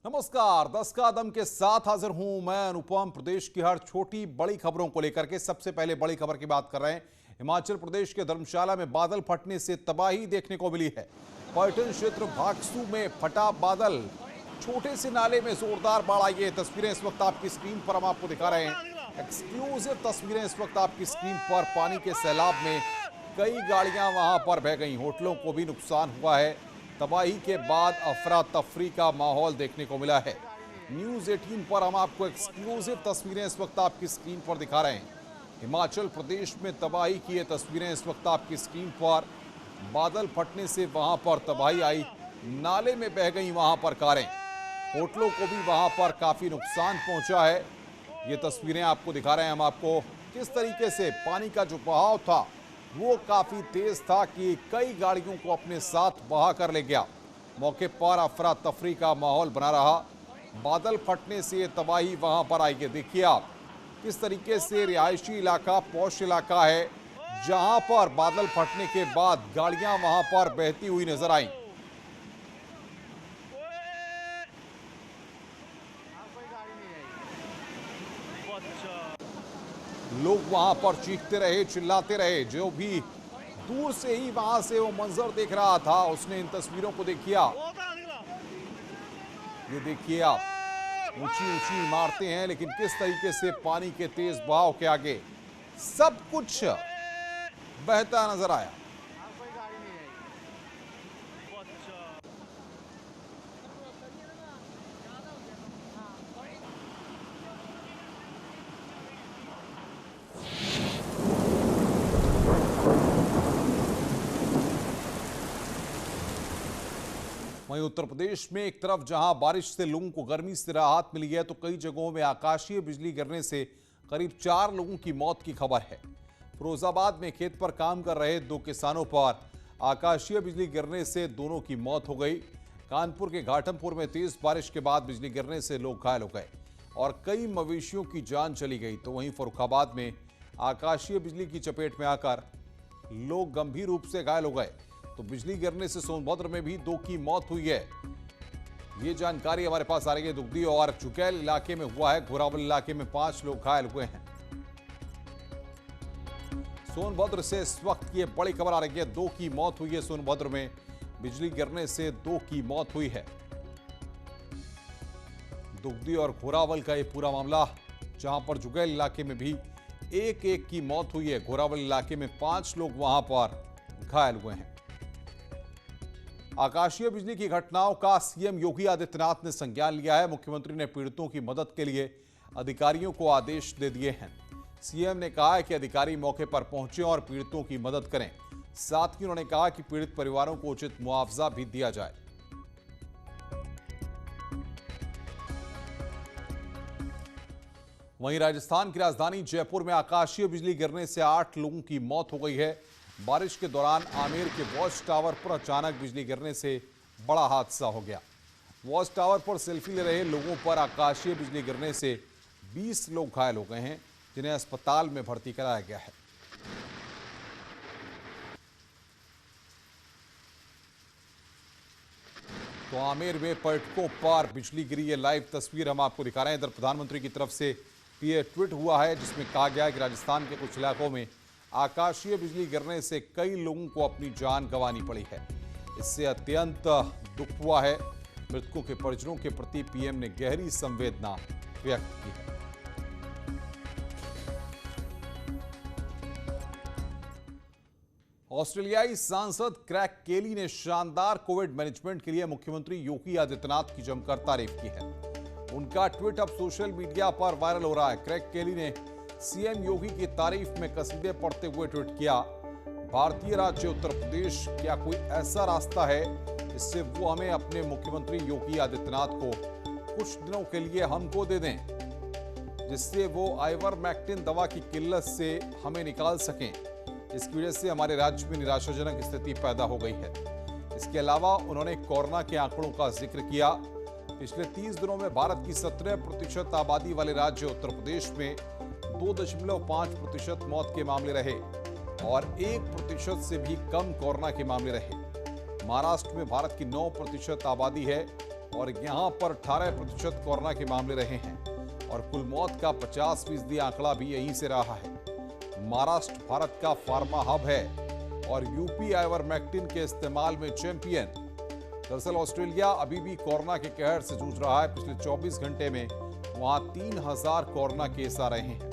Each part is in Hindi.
नमस्कार, 10 का दम के साथ हाजिर हूं मैं अनुपम। प्रदेश की हर छोटी बड़ी खबरों को लेकर के सबसे पहले बड़ी खबर की बात कर रहे हैं। हिमाचल प्रदेश के धर्मशाला में बादल फटने से तबाही देखने को मिली है। पर्यटन क्षेत्र भागसू में फटा बादल, छोटे से नाले में जोरदार बाढ़ आई है। तस्वीरें इस वक्त आपकी स्क्रीन पर हम आपको दिखा रहे हैं। एक्सक्लूसिव तस्वीरें इस वक्त आपकी स्क्रीन पर। पानी के सैलाब में कई गाड़ियां वहां पर बह गई, होटलों को भी नुकसान हुआ है। तबाही के बाद अफरा तफरी का माहौल देखने को मिला है। न्यूज़ 18 पर हम आपको एक्सक्लूसिव तस्वीरें इस वक्त आपकी स्क्रीन पर दिखा रहे हैं। हिमाचल प्रदेश में तबाही की ये तस्वीरें इस वक्त आपकी स्क्रीन पर। बादल फटने से वहां पर तबाही आई, नाले में बह गई वहां पर कारें, होटलों को भी वहां पर काफी नुकसान पहुंचा है। ये तस्वीरें आपको दिखा रहे हैं हम आपको किस तरीके से पानी का जो बहाव था वो काफी तेज था कि कई गाड़ियों को अपने साथ बहा कर ले गया। मौके पर अफरा तफरी का माहौल बना रहा। बादल फटने से ये तबाही वहां पर आई है। देखिए आप किस तरीके से रिहायशी इलाका, पौष इलाका है, जहां पर बादल फटने के बाद गाड़ियां वहां पर बहती हुई नजर आई। लोग वहां पर चीखते रहे, चिल्लाते रहे। जो भी दूर से ही वहां से वो मंजर देख रहा था उसने इन तस्वीरों को देखिए। ये देखिए आप, ऊंची ऊंची इमारतें हैं लेकिन किस तरीके से पानी के तेज बहाव के आगे सब कुछ बहता नजर आया। वहीं उत्तर प्रदेश में एक तरफ जहां बारिश से लोगों को गर्मी से राहत मिली है, तो कई जगहों में आकाशीय बिजली गिरने से करीब 4 लोगों की मौत की खबर है। फिरोजाबाद में खेत पर काम कर रहे 2 किसानों पर आकाशीय बिजली गिरने से दोनों की मौत हो गई। कानपुर के घाटमपुर में तेज बारिश के बाद बिजली गिरने से लोग घायल हो गए और कई मवेशियों की जान चली गई। तो वहीं फर्रुखाबाद में आकाशीय बिजली की चपेट में आकर लोग गंभीर रूप से घायल हो गए। तो बिजली गिरने से सोनभद्र में भी 2 की मौत हुई है। ये जानकारी हमारे पास आ रही है दुगदी और चुकैल इलाके में हुआ है। घोरावल इलाके में 5 लोग घायल हुए हैं। सोनभद्र से इस वक्त ये बड़ी खबर आ रही है, 2 की मौत हुई है। सोनभद्र में बिजली गिरने से 2 की मौत हुई है। दुगदी और घोरावल का ये पूरा मामला, जहां पर जुगैल इलाके में भी एक की मौत हुई है। घोरावल इलाके में 5 लोग वहां पर घायल हुए हैं। आकाशीय बिजली की घटनाओं का सीएम योगी आदित्यनाथ ने संज्ञान लिया है। मुख्यमंत्री ने पीड़ितों की मदद के लिए अधिकारियों को आदेश दे दिए हैं। सीएम ने कहा है कि अधिकारी मौके पर पहुंचे और पीड़ितों की मदद करें। साथ ही उन्होंने कहा कि पीड़ित परिवारों को उचित मुआवजा भी दिया जाए। वहीं राजस्थान की राजधानी जयपुर में आकाशीय बिजली गिरने से 8 लोगों की मौत हो गई है। बारिश के दौरान आमेर के वॉच टावर पर अचानक बिजली गिरने से बड़ा हादसा हो गया। वॉच टावर पर सेल्फी ले रहे लोगों पर आकाशीय बिजली गिरने से 20 लोग घायल हो गए हैं, जिन्हें अस्पताल में भर्ती कराया गया है। तो आमेर में पर्यटकों पर बिजली गिरी, ये लाइव तस्वीर हम आपको दिखा रहे हैं। इधर प्रधानमंत्री की तरफ से ये ट्वीट हुआ है जिसमें कहा गया है कि राजस्थान के कुछ इलाकों में आकाशीय बिजली गिरने से कई लोगों को अपनी जान गंवानी पड़ी है। इससे अत्यंत दुख हुआ है। मृतकों के परिजनों के प्रति पीएम ने गहरी संवेदना व्यक्त की है। ऑस्ट्रेलियाई सांसद क्रैग केली ने शानदार कोविड मैनेजमेंट के लिए मुख्यमंत्री योगी आदित्यनाथ की जमकर तारीफ की है। उनका ट्वीट अब सोशल मीडिया पर वायरल हो रहा है। क्रैग केली ने सीएम योगी की तारीफ में कसीदे पढ़ते हुए ट्वीट किया, भारतीय राज्य उत्तर प्रदेश, क्या कोई ऐसा रास्ता है जिससे वो हमें अपने मुख्यमंत्री योगी आदित्यनाथ को कुछ दिनों के लिए हमको दे दें, जिससे वो आइवरमेक्टिन दवा की किल्लत से हमें निकाल सकें। इसकी वजह से हमारे राज्य में निराशाजनक स्थिति पैदा हो गई है। इसके अलावा उन्होंने कोरोना के आंकड़ों का जिक्र किया। पिछले 30 दिनों में भारत की 17% आबादी वाले राज्य उत्तर प्रदेश में 2.5% मौत के मामले रहे और 1% से भी कम कोरोना के मामले रहे। महाराष्ट्र में भारत की 9% आबादी है और यहां पर 18% कोरोना के मामले रहे हैं और कुल मौत का 50% आंकड़ा भी यहीं से रहा है। महाराष्ट्र भारत का फार्मा हब है और यूपी आइवरमेक्टिन के इस्तेमाल में चैंपियन। दरअसल ऑस्ट्रेलिया अभी भी कोरोना के कहर से जूझ रहा है। पिछले 24 घंटे में वहां 3000 कोरोना केस आ रहे हैं।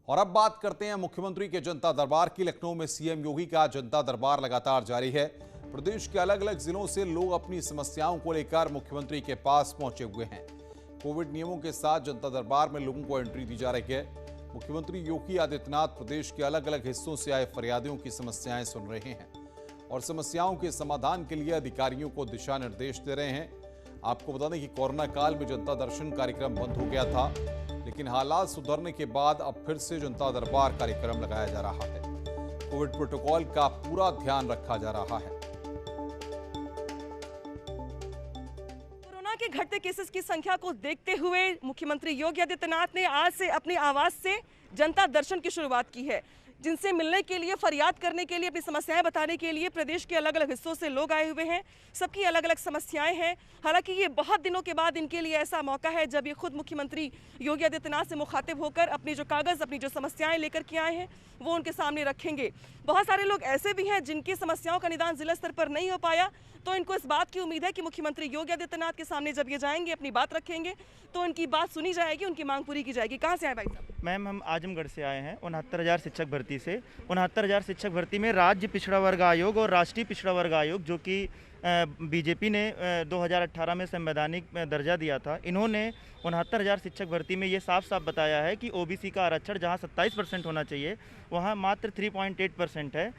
और अब बात करते हैं मुख्यमंत्री के जनता दरबार की। लखनऊ में सीएम योगी का जनता दरबार लगातार जारी है। प्रदेश के अलग अलग जिलों से लोग अपनी समस्याओं को लेकर मुख्यमंत्री के पास पहुंचे हुए हैं। कोविड नियमों के साथ जनता दरबार में लोगों को एंट्री दी जा रही है। मुख्यमंत्री योगी आदित्यनाथ प्रदेश के अलग अलग हिस्सों से आए फरियादियों की समस्याएं सुन रहे हैं और समस्याओं के समाधान के लिए अधिकारियों को दिशा निर्देश दे रहे हैं। आपको बता दें कि कोरोना काल में जनता दर्शन कार्यक्रम बंद हो गया था, लेकिन हालात सुधरने के बाद अब फिर से जनता दरबार कार्यक्रम लगाया जा रहा है। कोविड प्रोटोकॉल का पूरा ध्यान रखा जा रहा है। कोरोना के घटते केसेस की संख्या को देखते हुए मुख्यमंत्री योगी आदित्यनाथ ने आज से अपने आवास से जनता दर्शन की शुरुआत की है, जिनसे मिलने के लिए, फरियाद करने के लिए, अपनी समस्याएं बताने के लिए प्रदेश के अलग अलग हिस्सों से लोग आए हुए हैं। सबकी अलग अलग समस्याएं हैं। हालांकि ये बहुत दिनों के बाद इनके लिए ऐसा मौका है जब ये खुद मुख्यमंत्री योगी आदित्यनाथ से मुखातिब होकर अपनी जो कागज़, अपनी जो समस्याएं लेकर के आए हैं वो उनके सामने रखेंगे। बहुत सारे लोग ऐसे भी हैं जिनकी समस्याओं का निदान जिला स्तर पर नहीं हो पाया, तो इनको इस बात की उम्मीद है कि मुख्यमंत्री योगी आदित्यनाथ के सामने जब ये जाएंगे, अपनी बात रखेंगे, तो उनकी बात सुनी जाएगी, उनकी मांग पूरी की जाएगी। कहाँ से आए भाई साहब? मैम, हम आजमगढ़ से आए हैं। 69,000 शिक्षक भर्ती से 69,000 शिक्षक भर्ती में राज्य पिछड़ा वर्ग आयोग और राष्ट्रीय पिछड़ा वर्ग आयोग, जो कि बीजेपी ने 2018 में संवैधानिक दर्जा दिया था, इन्होंने 69,000 शिक्षक भर्ती में ये साफ साफ बताया है कि ओबीसी का आरक्षण जहां 27% होना चाहिए वहां मात्र 3.8% है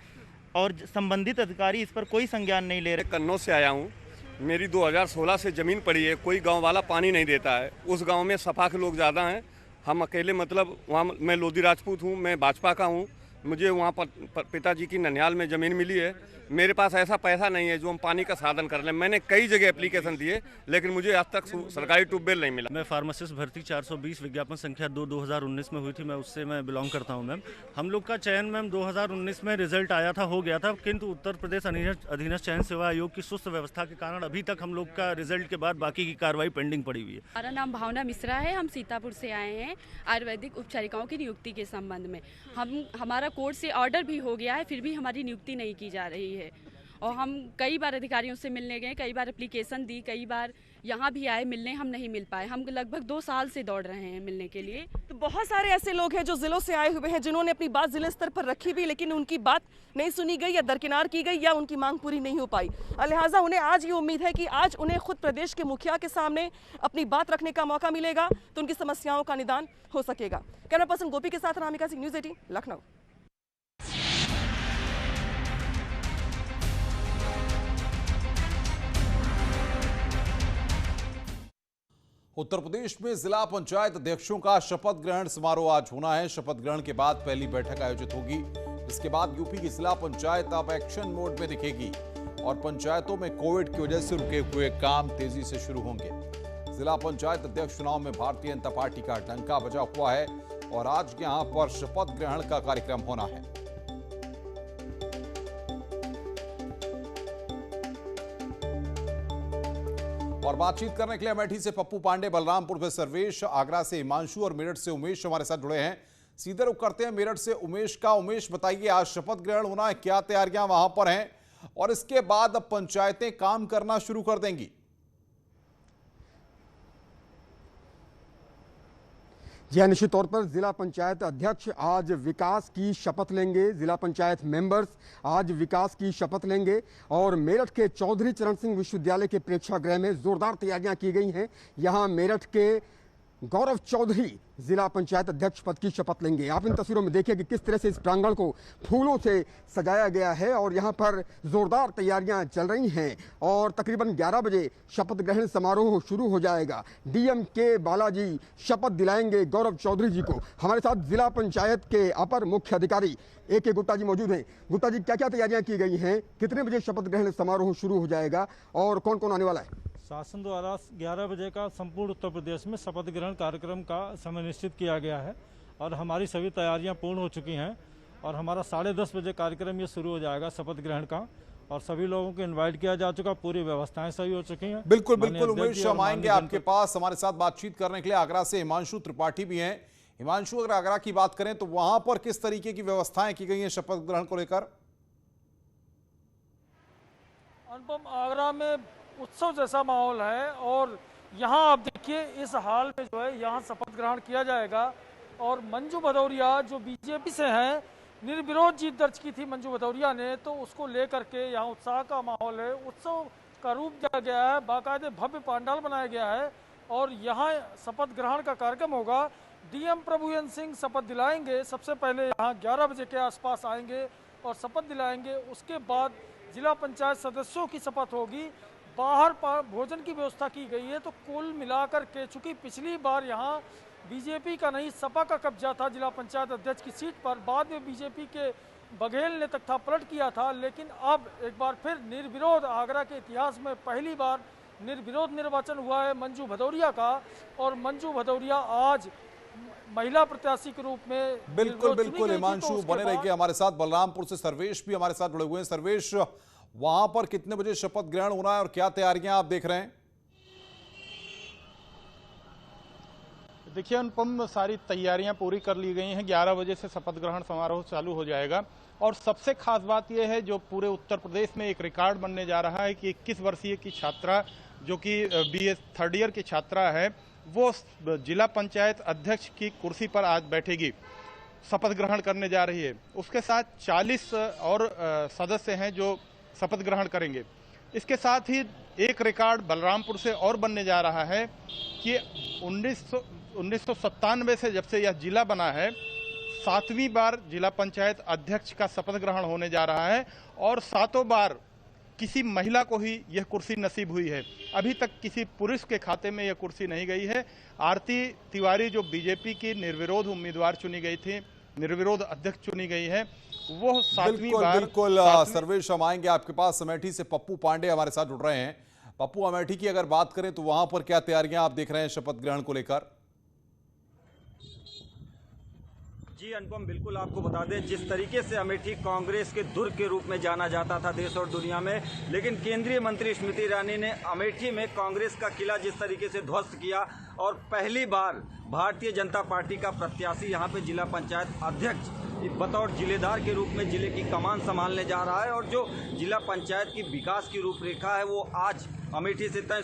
और संबंधित अधिकारी इस पर कोई संज्ञान नहीं ले रहे। कन्नौज से आया हूँ। मेरी 2016 से ज़मीन पड़ी है, कोई गांव वाला पानी नहीं देता है। उस गांव में सपा के लोग ज़्यादा हैं, हम अकेले, मतलब वहाँ मैं लोधी राजपूत हूँ, मैं भाजपा का हूँ। मुझे वहाँ पर पिताजी की ननिहाल में ज़मीन मिली है। मेरे पास ऐसा पैसा नहीं है जो हम पानी का साधन कर लें। मैंने कई जगह एप्लीकेशन दिए, लेकिन मुझे आज तक सरकारी ट्यूबवेल नहीं मिला। मैं फार्मासिस्ट भर्ती 420 विज्ञापन संख्या 2 2019 में हुई थी। मैं उससे मैं बिलोंग करता हूं मैम। हम लोग का चयन मैम 2019 में रिजल्ट आया था, हो गया था, किंतु उत्तर प्रदेश अधीनस्थ चयन सेवा आयोग की सुस्त व्यवस्था के कारण अभी तक हम लोग का रिजल्ट के बाद बाकी की कार्रवाई पेंडिंग पड़ी हुई है। हमारा नाम भावना मिश्रा है। हम सीतापुर से आए हैं आयुर्वेदिक उपचारिकाओं की नियुक्ति के संबंध में। हमारा कोर्ट से ऑर्डर भी हो गया है, फिर भी हमारी नियुक्ति नहीं की जा रही है और हम कई बार अधिकारियों से मिलने गए, कई बार एप्लीकेशन दी, कई बार यहाँ भी आए मिलने, हम नहीं मिल पाए। हम लगभग 2 साल से दौड़ रहे हैं मिलने के लिए। तो बहुत सारे ऐसे लोग हैं जो जिलों से आए हुए हैं, जिन्होंने अपनी बात जिले स्तर पर रखी भी, लेकिन उनकी बात नहीं सुनी गई या दरकिनार की गई या उनकी मांग पूरी नहीं हो पाई। लिहाजा उन्हें आज ये उम्मीद है कि आज उन्हें खुद प्रदेश के मुखिया के सामने अपनी बात रखने का मौका मिलेगा, तो उनकी समस्याओं का निदान हो सकेगा। कैमरा पर्सन गोपी के साथ रामिका सिंह, न्यूज़ 18 लखनऊ। उत्तर प्रदेश में जिला पंचायत अध्यक्षों का शपथ ग्रहण समारोह आज होना है। शपथ ग्रहण के बाद पहली बैठक आयोजित होगी। इसके बाद यूपी की जिला पंचायत अब एक्शन मोड में दिखेगी और पंचायतों में कोविड की वजह से रुके हुए काम तेजी से शुरू होंगे। जिला पंचायत अध्यक्ष चुनाव में भारतीय जनता पार्टी का डंका बजा हुआ है और आज यहां पर शपथ ग्रहण का कार्यक्रम होना है। और बातचीत करने के लिए अमेठी से पप्पू पांडे, बलरामपुर से सर्वेश, आगरा से हिमांशु और मेरठ से उमेश हमारे साथ जुड़े हैं। सीधे रुख करते हैं मेरठ से उमेश का। उमेश, बताइए, आज शपथ ग्रहण होना है, क्या तैयारियां वहां पर हैं और इसके बाद अब पंचायतें काम करना शुरू कर देंगी? जी हाँ, निश्चित तौर पर जिला पंचायत अध्यक्ष आज विकास की शपथ लेंगे। जिला पंचायत मेंबर्स आज विकास की शपथ लेंगे और मेरठ के चौधरी चरण सिंह विश्वविद्यालय के प्रेक्षागृह में जोरदार तैयारियां की गई हैं। यहां मेरठ के गौरव चौधरी जिला पंचायत अध्यक्ष पद की शपथ लेंगे। आप इन तस्वीरों में देखिए कि किस तरह से इस प्रांगण को फूलों से सजाया गया है और यहाँ पर जोरदार तैयारियां चल रही हैं और तकरीबन 11 बजे शपथ ग्रहण समारोह शुरू हो जाएगा। डीएम के बालाजी शपथ दिलाएंगे गौरव चौधरी जी को। हमारे साथ जिला पंचायत के अपर मुख्य अधिकारी AK गुप्ता जी मौजूद हैं। गुप्ता जी, क्या क्या तैयारियां की गई हैं, कितने बजे शपथ ग्रहण समारोह शुरू हो जाएगा और कौन कौन आने वाला है? शासन द्वारा 11 बजे का संपूर्ण उत्तर प्रदेश में शपथ ग्रहण कार्यक्रम का समय निश्चित किया गया है और हमारी सभी तैयारियां पूर्ण हो चुकी हैं और हमारा 10:30 बजे कार्यक्रम ये शुरू हो जाएगा शपथ ग्रहण का और सभी लोगों को इनवाइट किया जा चुका, पूरी व्यवस्थाएं सही हो चुकी हैं। बिल्कुल बिल्कुल उमेश, हम आएंगे आपके पास। हमारे साथ बातचीत करने के लिए आगरा से हिमांशु त्रिपाठी भी हैं। हिमांशु, अगर आगरा की बात करें तो वहां पर किस तरीके की व्यवस्थाएं की गई हैं शपथ ग्रहण को लेकर? अनुपम, आगरा में उत्सव जैसा माहौल है और यहाँ आप देखिए इस हाल में जो है यहाँ शपथ ग्रहण किया जाएगा और मंजू भदौरिया जो बीजेपी से हैं, निर्विरोध जीत दर्ज की थी मंजू भदौरिया ने, तो उसको लेकर के यहाँ उत्साह का माहौल है। उत्सव का रूप दिया गया है, बाकायदे भव्य पंडाल बनाया गया है और यहाँ शपथ ग्रहण का कार्यक्रम होगा। डीएम प्रभुयन सिंह शपथ दिलाएंगे, सबसे पहले यहाँ 11 बजे के आसपास आएंगे और शपथ दिलाएंगे। उसके बाद जिला पंचायत सदस्यों की शपथ होगी। बाहर भोजन की व्यवस्था की गई है। तो कुल मिलाकर के, चूँकि पिछली बार यहाँ बीजेपी का नहीं सपा का कब्जा था जिला पंचायत अध्यक्ष की सीट पर, बाद में बीजेपी के बघेल ने तख्ता पलट किया था, लेकिन अब एक बार फिर निर्विरोध, आगरा के इतिहास में पहली बार निर्विरोध निर्वाचन हुआ है मंजू भदौरिया का और मंजू भदौरिया आज महिला प्रत्याशी के रूप में बिल्कुल बिल्कुल हिमांशु, बने रहिए हमारे साथ। बलरामपुर से सर्वेश भी हमारे साथ जुड़े हुए हैं। सर्वेश, वहां पर कितने बजे शपथ ग्रहण हो रहा है और क्या तैयारियां आप देख रहे हैं? देखिए अनुपम, सारी तैयारियां पूरी कर ली गई हैं। 11 बजे से शपथ ग्रहण समारोह चालू हो जाएगा और सबसे खास बात यह है, जो पूरे उत्तर प्रदेश में एक रिकॉर्ड बनने जा रहा है कि 21 वर्षीय की छात्रा जो कि BA 3rd ईयर की छात्रा है, वो जिला पंचायत अध्यक्ष की कुर्सी पर आज बैठेगी, शपथ ग्रहण करने जा रही है। उसके साथ 40 और सदस्य हैं जो शपथ ग्रहण करेंगे। इसके साथ ही एक रिकॉर्ड बलरामपुर से और बनने जा रहा है कि 1997 से जब से यह जिला बना है, 7वीं बार जिला पंचायत अध्यक्ष का शपथ ग्रहण होने जा रहा है और 7 बार किसी महिला को ही यह कुर्सी नसीब हुई है। अभी तक किसी पुरुष के खाते में यह कुर्सी नहीं गई है। आरती तिवारी जो बीजेपी की निर्विरोध उम्मीदवार चुनी गई थी, निर्विरोध अध्यक्ष चुनी गई है, वो 7वीं बार। बिल्कुल सर्वेश, हम आएंगे आपके पास। अमेठी से पप्पू पांडे हमारे साथ जुड़ रहे हैं। पप्पू, अमेठी की अगर बात करें तो वहां पर क्या तैयारियां आप देख रहे हैं शपथ ग्रहण को लेकर? जी अनुपम, बिल्कुल आपको बता दें, जिस तरीके से अमेठी कांग्रेस के दुर्ग के रूप में जाना जाता था देश और दुनिया में, लेकिन केंद्रीय मंत्री स्मृति ईरानी ने अमेठी में कांग्रेस का किला जिस तरीके से ध्वस्त किया और पहली बार भारतीय जनता पार्टी का प्रत्याशी यहाँ पे जिला पंचायत अध्यक्ष बतौर जिलेदार के रूप में जिले की कमान संभालने जा रहा है और जो जिला पंचायत की विकास की रूपरेखा है वो आज अमेठी से तय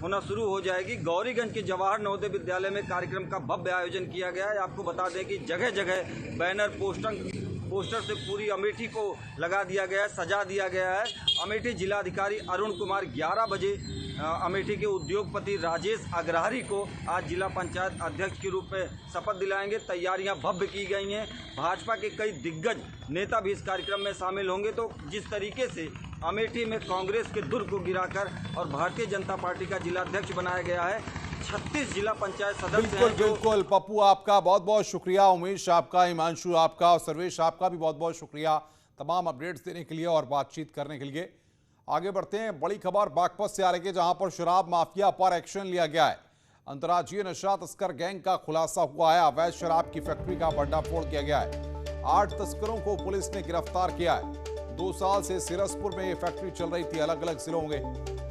होना शुरू हो जाएगी। गौरीगंज के जवाहर नवोदय विद्यालय में कार्यक्रम का भव्य आयोजन किया गया है। आपको बता दें कि जगह जगह बैनर पोस्टर से पूरी अमेठी को लगा दिया गया है, सजा दिया गया है। अमेठी जिलाधिकारी अरुण कुमार 11 बजे अमेठी के उद्योगपति राजेश अग्रहरी को आज जिला पंचायत अध्यक्ष के रूप में शपथ दिलाएंगे। तैयारियां भव्य की गई हैं। भाजपा के कई दिग्गज नेता भी इस कार्यक्रम में शामिल होंगे। तो जिस तरीके से अमेठी में कांग्रेस के दुर्ग को गिराकर और भारतीय जनता पार्टी का जिलाध्यक्ष बनाया गया है, 36 जिला पंचायत सदस्य हैं। बिल्कुल पप्पू, आपका बहुत बहुत शुक्रिया। उमेश आपका, हिमांशु आपका और सर्वेश आपका भी बहुत बहुत शुक्रिया तमाम अपडेट्स देने के लिए और बातचीत करने के लिए। आगे बढ़ते हैं। बड़ी खबर बागपत से आ रही है, जहां पर शराब माफिया पर एक्शन लिया गया है। अंतर्राज्यीय नशा तस्कर गैंग का खुलासा हुआ है। अवैध शराब की फैक्ट्री का भंडाफोड़ किया गया है। 8 तस्करों को पुलिस ने गिरफ्तार किया है। 2 साल से सिरसपुर में ये फैक्ट्री चल रही थी। अलग अलग जिलों में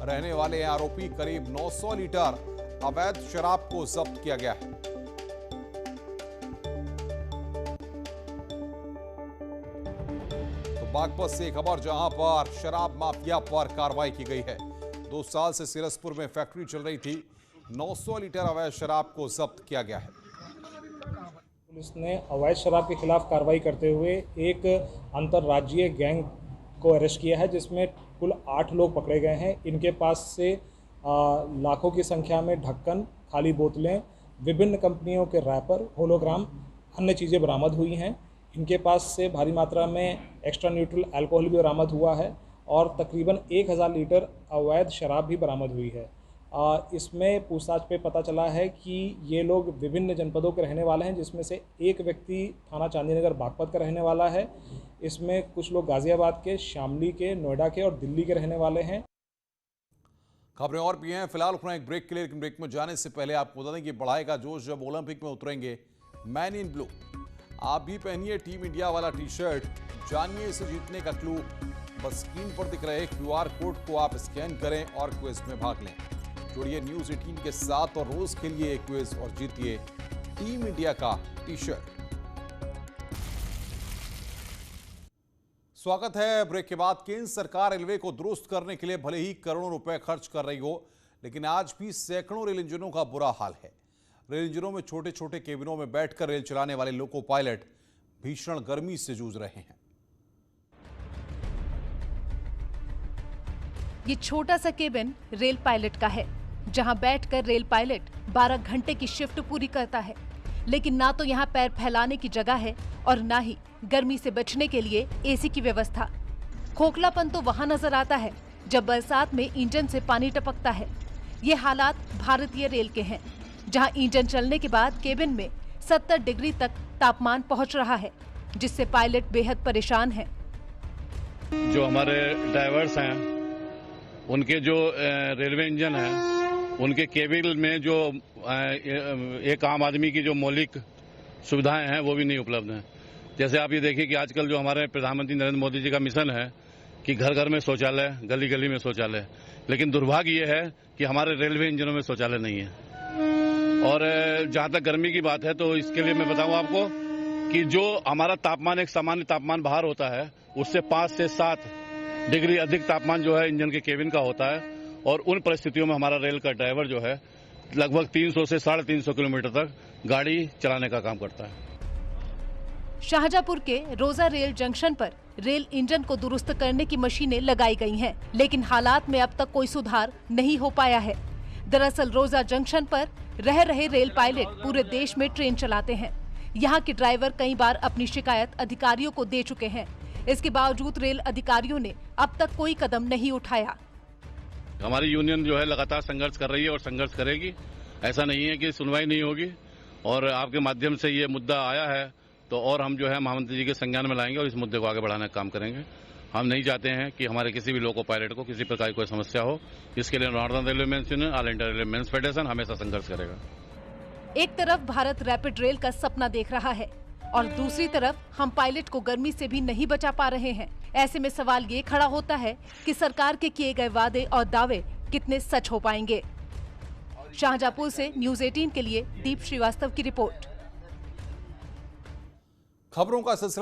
रहने वाले आरोपी करीब 900 लीटर अवैध शराब को जब्त किया गया है। तो बागपत से खबर, जहां पर शराब माफिया पर कार्रवाई की गई है। 2 साल से सिरसपुर में फैक्ट्री चल रही थी। 900 लीटर अवैध शराब को जब्त किया गया है। पुलिस ने अवैध शराब के खिलाफ कार्रवाई करते हुए एक अंतर्राज्यीय गैंग को अरेस्ट किया है, जिसमें कुल 8 लोग पकड़े गए हैं। इनके पास से लाखों की संख्या में ढक्कन, खाली बोतलें, विभिन्न कंपनियों के रैपर, होलोग्राम, अन्य चीज़ें बरामद हुई हैं। इनके पास से भारी मात्रा में एक्स्ट्रा न्यूट्रल अल्कोहल भी बरामद हुआ है और तकरीबन 1000 लीटर अवैध शराब भी बरामद हुई है। इसमें पूछताछ पे पता चला है कि ये लोग विभिन्न जनपदों के रहने वाले हैं, जिसमें से एक व्यक्ति थाना चांदीनगर बागपत का रहने वाला है। इसमें कुछ लोग गाजियाबाद के, शामली के, नोएडा के और दिल्ली के रहने वाले हैं। खबरें और भी हैं, फिलहाल रुकना एक ब्रेक के लिए, लेकिन ब्रेक में जाने से पहले आपको बता दें कि बढ़ाएगा जोश जब ओलंपिक में उतरेंगे मैन इन ब्लू। आप भी पहनिए टीम इंडिया वाला टी शर्ट, जानिए इसे जीतने का क्लू। बस स्क्रीन पर दिख रहे QR कोड को आप स्कैन करें और क्विज में भाग लें। जुड़िए न्यूज 18 के साथ और रोज के लिए क्विज और जीतिए टीम इंडिया का टी शर्ट। स्वागत है। ब्रेक के बाद केंद्र सरकार रेलवे को दुरुस्त करने के लिए भले ही करोड़ों रुपए खर्च कर रही हो, लेकिन आज भी सैकड़ों रेल इंजनों का बुरा हाल है। रेल इंजनों में छोटे छोटे केबिनों में बैठकर रेल चलाने वाले लोको पायलट भीषण गर्मी से जूझ रहे हैं। ये छोटा सा केबिन रेल पायलट का है, जहां बैठकर रेल पायलट 12 घंटे की शिफ्ट पूरी करता है। लेकिन ना तो यहाँ पैर फैलाने की जगह है और ना ही गर्मी से बचने के लिए एसी की व्यवस्था। खोखलापन तो वहां नजर आता है जब बरसात में इंजन से पानी टपकता है। ये हालात भारतीय रेल के हैं, जहां इंजन चलने के बाद केबिन में 70 डिग्री तक तापमान पहुंच रहा है, जिससे पायलट बेहद परेशान है। जो हमारे ड्राइवर्स हैं, उनके जो रेलवे इंजन है, उनके केबिन में जो एक आम आदमी की जो मौलिक सुविधाएं हैं वो भी नहीं उपलब्ध हैं। जैसे आप ये देखिए कि आजकल जो हमारे प्रधानमंत्री नरेंद्र मोदी जी का मिशन है कि घर घर में शौचालय, गली गली में शौचालय, लेकिन दुर्भाग्य ये है कि हमारे रेलवे इंजनों में शौचालय नहीं है। और जहां तक गर्मी की बात है तो इसके लिए मैं बताऊं आपको कि जो हमारा तापमान एक सामान्य तापमान बाहर होता है, उससे 5 से 7 डिग्री अधिक तापमान जो है इंजन के केबिन का होता है। और उन परिस्थितियों में हमारा रेल का ड्राइवर जो है लगभग 300 से 350 किलोमीटर तक गाड़ी चलाने का काम करता है। शाहजहांपुर के रोजा रेल जंक्शन पर रेल इंजन को दुरुस्त करने की मशीनें लगाई गई हैं, लेकिन हालात में अब तक कोई सुधार नहीं हो पाया है। दरअसल रोजा जंक्शन पर रह रहे रेल पायलट पूरे देश में ट्रेन चलाते हैं। यहाँ के ड्राइवर कई बार अपनी शिकायत अधिकारियों को दे चुके हैं। इसके बावजूद रेल अधिकारियों ने अब तक कोई कदम नहीं उठाया। हमारी यूनियन जो है लगातार संघर्ष कर रही है और संघर्ष करेगी। ऐसा नहीं है कि सुनवाई नहीं होगी, और आपके माध्यम से ये मुद्दा आया है तो और हम जो है महामंत्री जी के संज्ञान में लाएंगे और इस मुद्दे को आगे बढ़ाने का काम करेंगे। हम नहीं चाहते हैं कि हमारे किसी भी लोको पायलट को किसी प्रकार की कोई समस्या हो। इसके लिए northern railway men's union, all India railway men's federation हमेशा संघर्ष करेगा। एक तरफ भारत रैपिड रेल का सपना देख रहा है और दूसरी तरफ हम पायलट को गर्मी से भी नहीं बचा पा रहे हैं। ऐसे में सवाल ये खड़ा होता है कि सरकार के किए गए वादे और दावे कितने सच हो पाएंगे। शाहजहांपुर से न्यूज 18 के लिए दीप श्रीवास्तव की रिपोर्ट। खबरों का सिलसिला